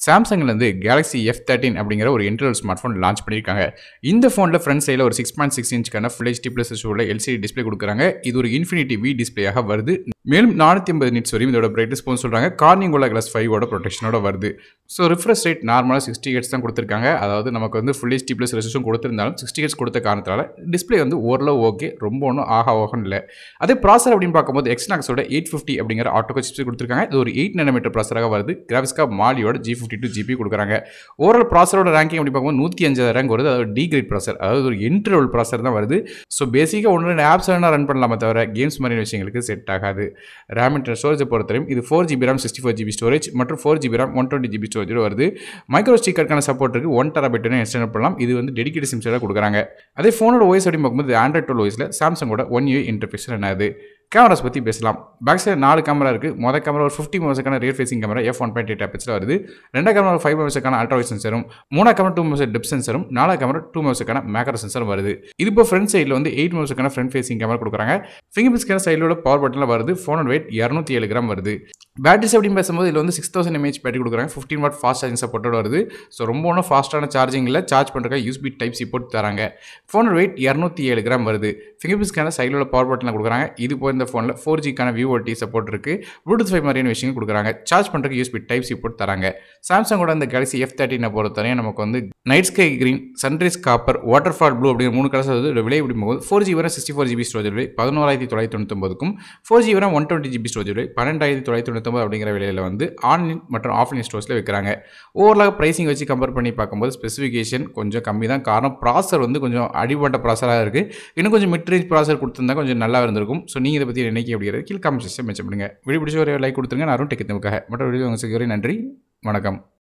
சாம்சங்லேருந்து Galaxy F13 அப்படிங்கிற ஒரு entry smart phone launch பண்ணியிருக்காங்க. இந்த ஃபோனில் ஃப்ரண்ட் சைடில் ஒரு 6.6 இன்ச்சுக்கான ஃபுல் ஹெச்டி ப்ளஸ் உள்ள எல்சிடி டிஸ்பிளே கொடுக்குறாங்க. இது ஒரு இன்ஃபினிட்டி வி டிஸ்பிளேயாக வருது. மேலும் 450 நிட்ஸ் வரையும் இதோட பிரைட்னஸ் போன்னு சொல்கிறாங்க. கார்னிங் கோலா கிளாஸ் 5ஓட ப்ரொடெக்ஷனோட வருது. ஸோ ரிஃப்ரெஷ் ரேட் நார்மலாக 60 ஹெட்ஸ் தான் கொடுத்துருக்காங்க. அதாவது நமக்கு வந்து ஃபுல் ஹெச்டி ப்ளஸ் ரெசல்யூஷன் கொடுத்துருந்தாலும் 60 ஹெட்ஸ் கொடுத்த காரணத்தால் டிஸ்பிளே வந்து ஓரளவு ஓகே, ரொம்ப ஒன்றும் ஓகன்னு இல்லை. அதே ப்ராசர் அப்படின்னு பார்க்கும்போது எக்ஸ்னாக்ஸோட 850 அப்படிங்கிற ஆட்டோ சிப்ஸ் கொடுத்துருக்காங்க. இது ஒரு 8 nm ப்ராசராக வருது. கிராஃபிக்ஸ் கார்டு மாலியோட G52 GB கொடுக்குறாங்க. ஓவரால் ப்ராசரோட ரேங்கிங் அப்படி பார்க்கும்போது 105 ரேங்க் வருது. அதாவது டி கிரேட் ப்ராசர், அதாவது ஒரு என்ட்ரி லெவல் ப்ராசர் தான் வருது. ஸோ பேசிக்காக 1-2 ஆப்ஸ் வேணால் ரன் பண்ணலாமே தவிர கேம்ஸ் மாதிரி விஷயங்களுக்கு செட் ஆகாது. ரேம் அண்ட் ஸ்டோரேஜை பொறுத்தவரையும் இது 4GB RAM 64GB ஸ்டோரேஜ் மற்றும் 4GB RAM 120GB ஸ்டோரேஜோட வருது. மைக்ரோ ஸ்டிக்கருக்கான சப்போர்ட் இருக்குது. 1 TB எக்ஸ்டெண்ட் பண்ணலாம். இது வந்து டெடிகேட் சிம் சைடாக கொடுக்குறாங்க. அதே ஃபோனோட OS அப்படின்னு பார்க்கும்போது ஆண்ட்ராய்ட் 12 OSல சாம்சங்கோட 1 UI இன்டர்ஃபேஸ் என்னது. கேமராஸ் பற்றி பேசலாம். பேக் சைடு 4 கேமரா இருக்குது. மொதல் கேமரா ஒரு 50 மெகாபிக்சலுக்கான ரியர் ஃபேசிங் கேமரா F1.8 ஆப்பிச்சில் வருது. 2 கேமரா ஒரு 5 மெகாபிக்சலுக்கான அல்ட்ரா வைட் சென்சரும், 3 கேமரா 2 மெகாபிக்சல் டெப்த் சென்சரும், 4 கேமரா 2 மெகாபிக்சலுக்கான மேக்ரோ சென்சரும் வருது. இது இப்போ ஃப்ரண்ட் சைடில் வந்து 8 மெகாபிக்சலுக்கான ஃப்ரண்ட் ஃபேசிங் கேமரா கொடுக்குறாங்க. ஃபிங்கர் பிரிண்ட் ஸ்கேனர் சைடில் பவர் பட்டனில் வருது. ஃபோனோட வெயிட் 207 கிராம் வருது. பேட்டரிஸ் அப்படின்னு பேசும்போது இதில் வந்து 6000 mAh பேட்டரி கொடுக்குறாங்க. 15 வாட் ஃபாஸ்ட் சார்ஜிங் சப்போர்ட்டோட வருது. ஸோ ரொம்ப ஒன்றும் ஃபாஸ்ட்டான சார்ஜிங் இல்லை. சார்ஜ் பண்ணுறதுக்கு USB டைப் சி போட்டு தராங்க. ஃபோனோட வெயிட் 207 கிராம் வருது. ஃபிங்கர் பிரிண்ட் ஸ்கேனர் சைடில் பவர் பட்டனில் கொடுக்குறாங்க. இது போய் இந்த ஃபோனில் 4Gக்கான VoLTE சப்போர்ட் இருக்குது. ப்ளூடூத் 5 மாதிரியான விஷயங்கள் கொடுக்குறாங்க. சார்ஜ் பண்ணுறதுக்கு USB டைப் சி போட்டு தராங்க. சாம்சங்கோட இந்த கேலக்ஸி F13 பொறுத்தவரையும் நமக்கு வந்து night sky green, sunrise copper, water fall blue அப்படிங்கிற 3 கலர்ஸ் வந்து விலை எப்படி போகுது. 4GB RAM 64GB ஸ்டோரேஜ் விலை 11999க்கும் 4GB RAM 120GB ஸ்டோரேஜ் விலை 12999 அப்படிங்கிற விலையில் வந்து ஆன்லைன் மற்றும் ஆஃப்லைன் ஸ்டோர்ஸில் விற்கிறாங்க. ஓவராலாக ப்ரைஸிங் வச்சு கம்பேர் பண்ணி பார்க்கும்போது ஸ்பெசிஃபிகேஷன் கொஞ்சம் கம்மி தான். காரணம் ப்ராசர் வந்து கொஞ்சம் அடிபட்ட ப்ராசராக இருக்குது. இன்னும் கொஞ்சம் மிட் ரேஞ்ச் ப்ராசர் கொடுத்துருந்தா கொஞ்சம் நல்லா இருந்திருக்கும். ஸோ நீங்கள் இதை பற்றி நினைக்க அப்படிங்கிறது கீழே கமெண்ட் செக்ஷன் மென்ஷன் பண்ணுங்கள். வீடியோ பிடிச்ச ஒரு லைக் கொடுத்துருங்க. நான் டெக் தமிழுக்காக மற்ற வீடியோ உங்களுக்கு நன்றி, வணக்கம்.